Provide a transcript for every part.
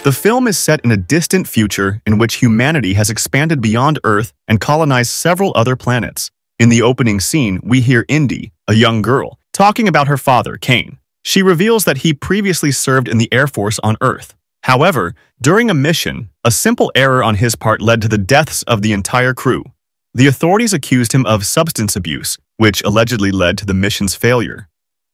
The film is set in a distant future in which humanity has expanded beyond Earth and colonized several other planets. In the opening scene, we hear Indy, a young girl, talking about her father, Kane. She reveals that he previously served in the Air Force on Earth. However, during a mission, a simple error on his part led to the deaths of the entire crew. The authorities accused him of substance abuse, which allegedly led to the mission's failure.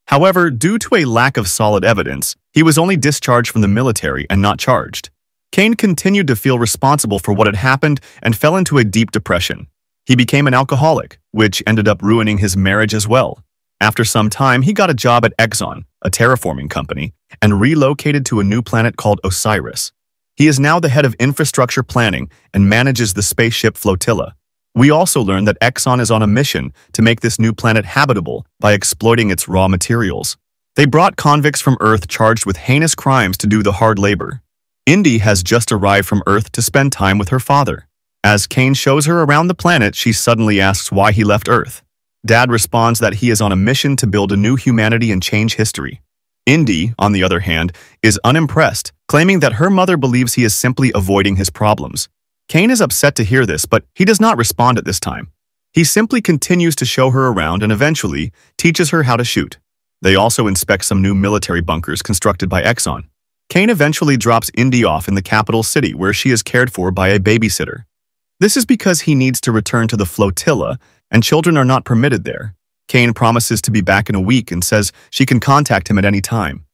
However, due to a lack of solid evidence, he was only discharged from the military and not charged. Kane continued to feel responsible for what had happened and fell into a deep depression. He became an alcoholic, which ended up ruining his marriage as well. After some time, he got a job at Exxon, a terraforming company, and relocated to a new planet called Osiris. He is now the head of infrastructure planning and manages the spaceship flotilla. We also learn that Exxon is on a mission to make this new planet habitable by exploiting its raw materials. They brought convicts from Earth charged with heinous crimes to do the hard labor. Indy has just arrived from Earth to spend time with her father. As Kane shows her around the planet, she suddenly asks why he left Earth. Dad responds that he is on a mission to build a new humanity and change history. Indy, on the other hand, is unimpressed, claiming that her mother believes he is simply avoiding his problems. Kane is upset to hear this, but he does not respond at this time. He simply continues to show her around and eventually teaches her how to shoot. They also inspect some new military bunkers constructed by Exxon. Kane eventually drops Indy off in the capital city where she is cared for by a babysitter. This is because he needs to return to the flotilla and children are not permitted there. Kane promises to be back in a week and says she can contact him at any time.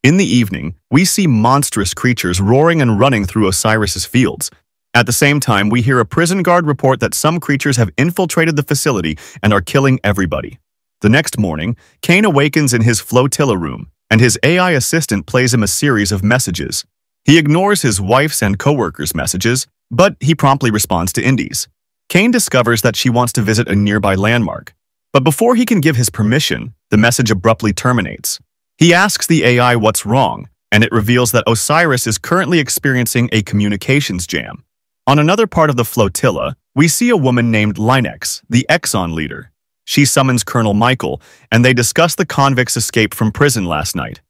In the evening, we see monstrous creatures roaring and running through Osiris's fields. At the same time, we hear a prison guard report that some creatures have infiltrated the facility and are killing everybody. The next morning, Kane awakens in his flotilla room, and his AI assistant plays him a series of messages. He ignores his wife's and co-workers' messages, but he promptly responds to Indy's. Kane discovers that she wants to visit a nearby landmark. But before he can give his permission, the message abruptly terminates. He asks the AI what's wrong, and it reveals that Osiris is currently experiencing a communications jam. On another part of the flotilla, we see a woman named Linex, the Exxon leader. She summons Colonel Michael, and they discuss the convicts' escape from prison last night.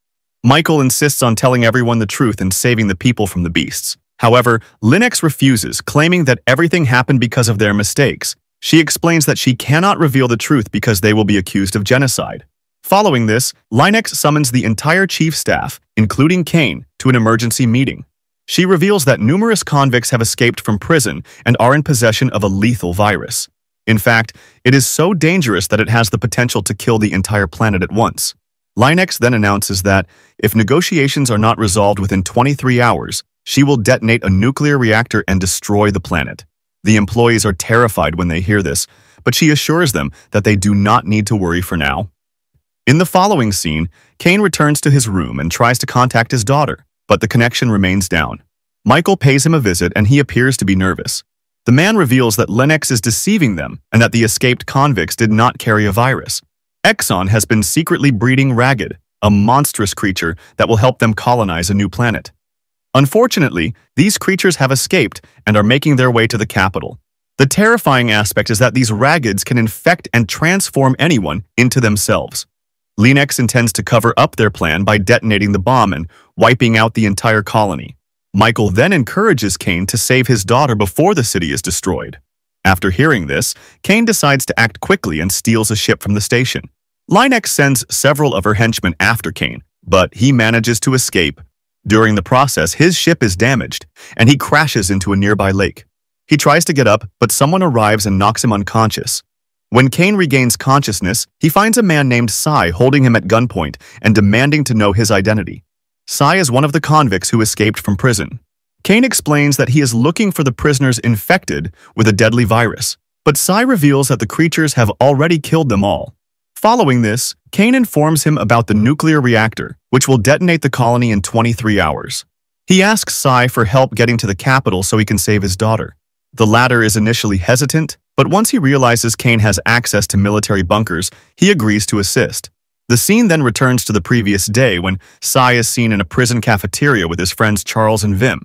Michael insists on telling everyone the truth and saving the people from the beasts. However, Linex refuses, claiming that everything happened because of their mistakes. She explains that she cannot reveal the truth because they will be accused of genocide. Following this, Linex summons the entire chief staff, including Kane, to an emergency meeting. She reveals that numerous convicts have escaped from prison and are in possession of a lethal virus. In fact, it is so dangerous that it has the potential to kill the entire planet at once. Linex then announces that, if negotiations are not resolved within 23 hours, she will detonate a nuclear reactor and destroy the planet. The employees are terrified when they hear this, but she assures them that they do not need to worry for now. In the following scene, Kane returns to his room and tries to contact his daughter, but the connection remains down. Michael pays him a visit and he appears to be nervous. The man reveals that Linex is deceiving them and that the escaped convicts did not carry a virus. Exxon has been secretly breeding Ragged, a monstrous creature that will help them colonize a new planet. Unfortunately, these creatures have escaped and are making their way to the capital. The terrifying aspect is that these Raggeds can infect and transform anyone into themselves. Linex intends to cover up their plan by detonating the bomb and wiping out the entire colony. Michael then encourages Kane to save his daughter before the city is destroyed. After hearing this, Kane decides to act quickly and steals a ship from the station. Linex sends several of her henchmen after Kane, but he manages to escape. During the process, his ship is damaged, and he crashes into a nearby lake. He tries to get up, but someone arrives and knocks him unconscious. When Kane regains consciousness, he finds a man named Sai holding him at gunpoint and demanding to know his identity. Sai is one of the convicts who escaped from prison. Kane explains that he is looking for the prisoners infected with a deadly virus, but Sai reveals that the creatures have already killed them all. Following this, Kane informs him about the nuclear reactor, which will detonate the colony in 23 hours. He asks Sai for help getting to the capital so he can save his daughter. The latter is initially hesitant, but once he realizes Kane has access to military bunkers, he agrees to assist. The scene then returns to the previous day when Sai is seen in a prison cafeteria with his friends Charles and Vim.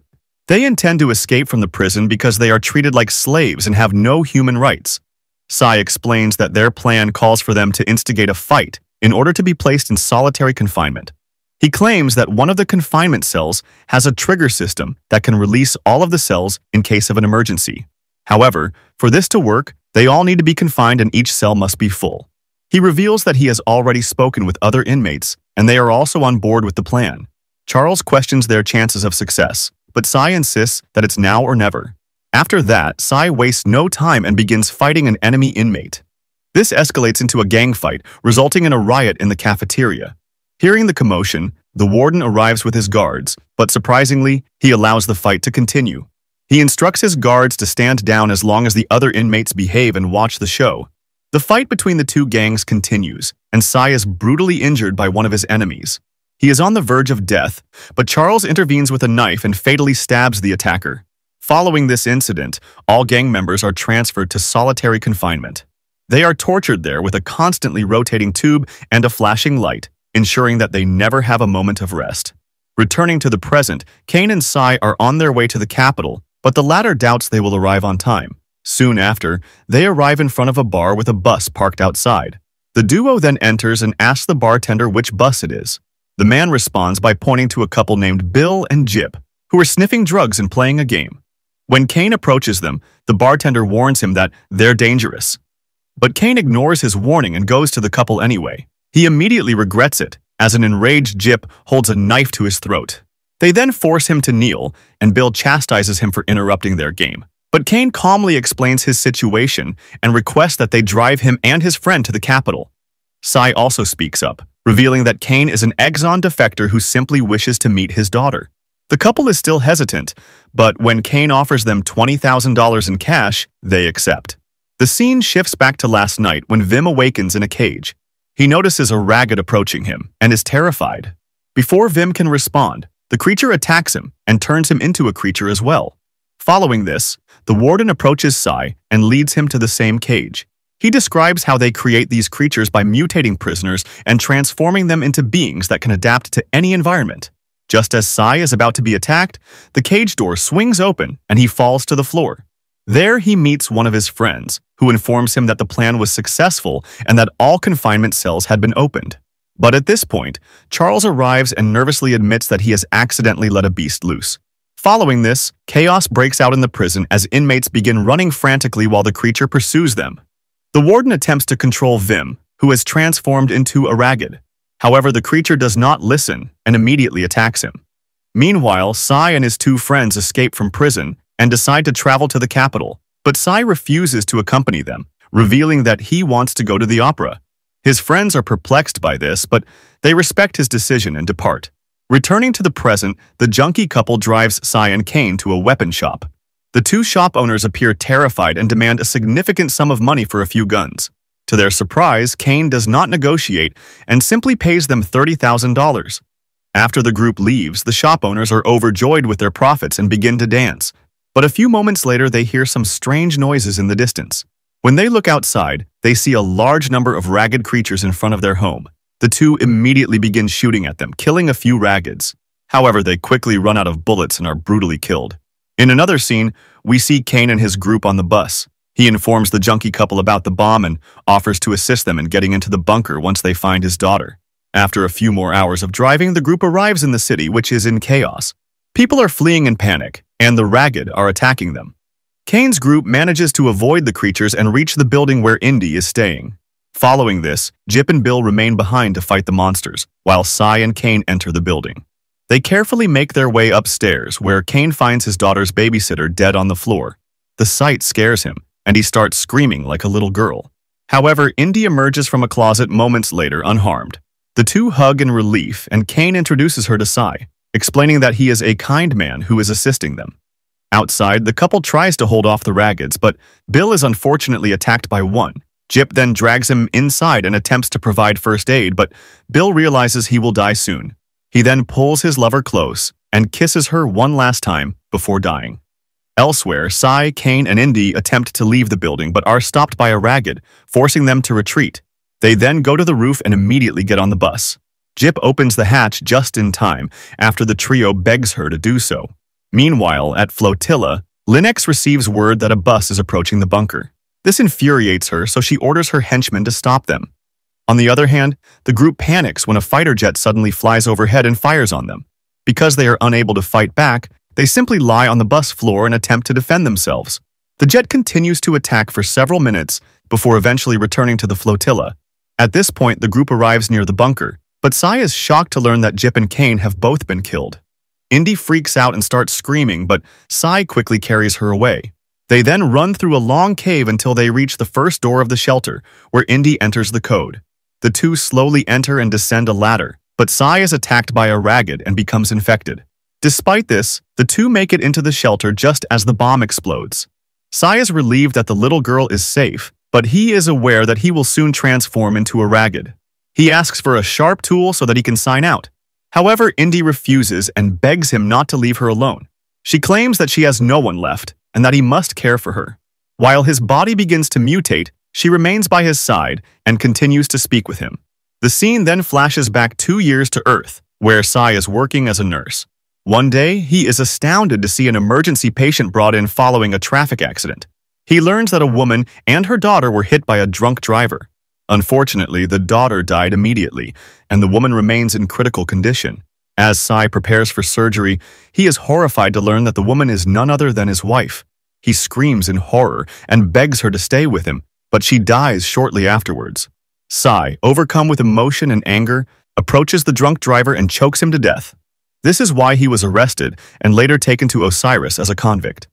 They intend to escape from the prison because they are treated like slaves and have no human rights. Sai explains that their plan calls for them to instigate a fight in order to be placed in solitary confinement. He claims that one of the confinement cells has a trigger system that can release all of the cells in case of an emergency. However, for this to work, they all need to be confined and each cell must be full. He reveals that he has already spoken with other inmates, and they are also on board with the plan. Charles questions their chances of success, but Cy insists that it's now or never. After that, Cy wastes no time and begins fighting an enemy inmate. This escalates into a gang fight, resulting in a riot in the cafeteria. Hearing the commotion, the warden arrives with his guards, but surprisingly, he allows the fight to continue. He instructs his guards to stand down as long as the other inmates behave and watch the show. The fight between the two gangs continues, and Cy is brutally injured by one of his enemies. He is on the verge of death, but Charles intervenes with a knife and fatally stabs the attacker. Following this incident, all gang members are transferred to solitary confinement. They are tortured there with a constantly rotating tube and a flashing light, ensuring that they never have a moment of rest. Returning to the present, Kane and Cy are on their way to the capital, but the latter doubts they will arrive on time. Soon after, they arrive in front of a bar with a bus parked outside. The duo then enters and asks the bartender which bus it is. The man responds by pointing to a couple named Bill and Jip, who are sniffing drugs and playing a game. When Kane approaches them, the bartender warns him that they're dangerous. But Kane ignores his warning and goes to the couple anyway. He immediately regrets it, as an enraged Jip holds a knife to his throat. They then force him to kneel, and Bill chastises him for interrupting their game. But Kane calmly explains his situation and requests that they drive him and his friend to the capital. Cy also speaks up, revealing that Kane is an Exxon defector who simply wishes to meet his daughter. The couple is still hesitant, but when Kane offers them $20,000 in cash, they accept. The scene shifts back to last night when Vim awakens in a cage. He notices a ragged approaching him and is terrified. Before Vim can respond, the creature attacks him and turns him into a creature as well. Following this, the warden approaches Cy and leads him to the same cage. He describes how they create these creatures by mutating prisoners and transforming them into beings that can adapt to any environment. Just as Cy is about to be attacked, the cage door swings open and he falls to the floor. There he meets one of his friends, who informs him that the plan was successful and that all confinement cells had been opened. But at this point, Charles arrives and nervously admits that he has accidentally let a beast loose. Following this, chaos breaks out in the prison as inmates begin running frantically while the creature pursues them. The warden attempts to control Vim, who is transformed into a ragged. However, the creature does not listen and immediately attacks him. Meanwhile, Cy and his two friends escape from prison and decide to travel to the capital, but Cy refuses to accompany them, revealing that he wants to go to the opera. His friends are perplexed by this, but they respect his decision and depart. Returning to the present, the junkie couple drives Cy and Kane to a weapon shop. The two shop owners appear terrified and demand a significant sum of money for a few guns. To their surprise, Kane does not negotiate and simply pays them $30,000. After the group leaves, the shop owners are overjoyed with their profits and begin to dance. But a few moments later, they hear some strange noises in the distance. When they look outside, they see a large number of ragged creatures in front of their home. The two immediately begin shooting at them, killing a few raggeds. However, they quickly run out of bullets and are brutally killed. In another scene, we see Kane and his group on the bus. He informs the junkie couple about the bomb and offers to assist them in getting into the bunker once they find his daughter. After a few more hours of driving, the group arrives in the city, which is in chaos. People are fleeing in panic, and the ragged are attacking them. Kane's group manages to avoid the creatures and reach the building where Indy is staying. Following this, Jip and Bill remain behind to fight the monsters, while Cy and Kane enter the building. They carefully make their way upstairs, where Kane finds his daughter's babysitter dead on the floor. The sight scares him, and he starts screaming like a little girl. However, Indy emerges from a closet moments later unharmed. The two hug in relief, and Kane introduces her to Cy, explaining that he is a kind man who is assisting them. Outside, the couple tries to hold off the raggeds, but Bill is unfortunately attacked by one. Jip then drags him inside and attempts to provide first aid, but Bill realizes he will die soon. He then pulls his lover close and kisses her one last time before dying. Elsewhere, Cy, Kane, and Indy attempt to leave the building but are stopped by a ragged, forcing them to retreat. They then go to the roof and immediately get on the bus. Jip opens the hatch just in time after the trio begs her to do so. Meanwhile, at Flotilla, Linux receives word that a bus is approaching the bunker. This infuriates her, so she orders her henchmen to stop them. On the other hand, the group panics when a fighter jet suddenly flies overhead and fires on them. Because they are unable to fight back, they simply lie on the bus floor and attempt to defend themselves. The jet continues to attack for several minutes before eventually returning to the flotilla. At this point, the group arrives near the bunker, but Sai is shocked to learn that Jip and Kane have both been killed. Indy freaks out and starts screaming, but Sai quickly carries her away. They then run through a long cave until they reach the first door of the shelter, where Indy enters the code. The two slowly enter and descend a ladder, but Sai is attacked by a ragged and becomes infected. Despite this, the two make it into the shelter just as the bomb explodes. Sai is relieved that the little girl is safe, but he is aware that he will soon transform into a ragged. He asks for a sharp tool so that he can sign out. However, Indy refuses and begs him not to leave her alone. She claims that she has no one left and that he must care for her. While his body begins to mutate, she remains by his side and continues to speak with him. The scene then flashes back 2 years to Earth, where Sai is working as a nurse. One day, he is astounded to see an emergency patient brought in following a traffic accident. He learns that a woman and her daughter were hit by a drunk driver. Unfortunately, the daughter died immediately, and the woman remains in critical condition. As Sai prepares for surgery, he is horrified to learn that the woman is none other than his wife. He screams in horror and begs her to stay with him, but she dies shortly afterwards. Sai, overcome with emotion and anger, approaches the drunk driver and chokes him to death. This is why he was arrested and later taken to Osiris as a convict.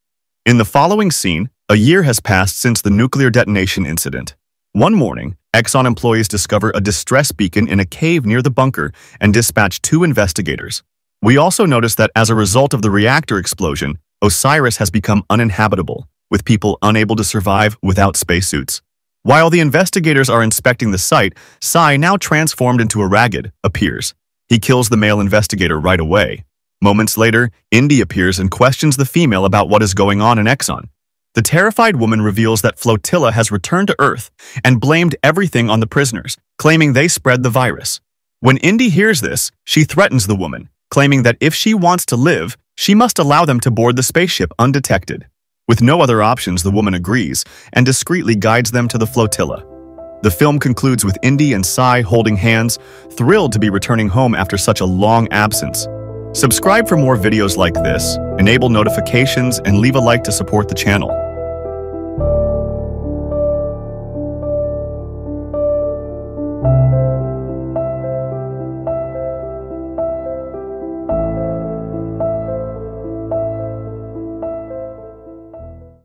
In the following scene, a year has passed since the nuclear detonation incident. One morning, Exxon employees discover a distress beacon in a cave near the bunker and dispatch 2 investigators. We also notice that as a result of the reactor explosion, Osiris has become uninhabitable, with people unable to survive without spacesuits. While the investigators are inspecting the site, Sai, now transformed into a ragged, appears. He kills the male investigator right away. Moments later, Indy appears and questions the female about what is going on in Exxon. The terrified woman reveals that Flotilla has returned to Earth and blamed everything on the prisoners, claiming they spread the virus. When Indy hears this, she threatens the woman, claiming that if she wants to live, she must allow them to board the spaceship undetected. With no other options, the woman agrees and discreetly guides them to the flotilla. The film concludes with Indy and Sai holding hands, thrilled to be returning home after such a long absence. Subscribe for more videos like this, enable notifications, and leave a like to support the channel.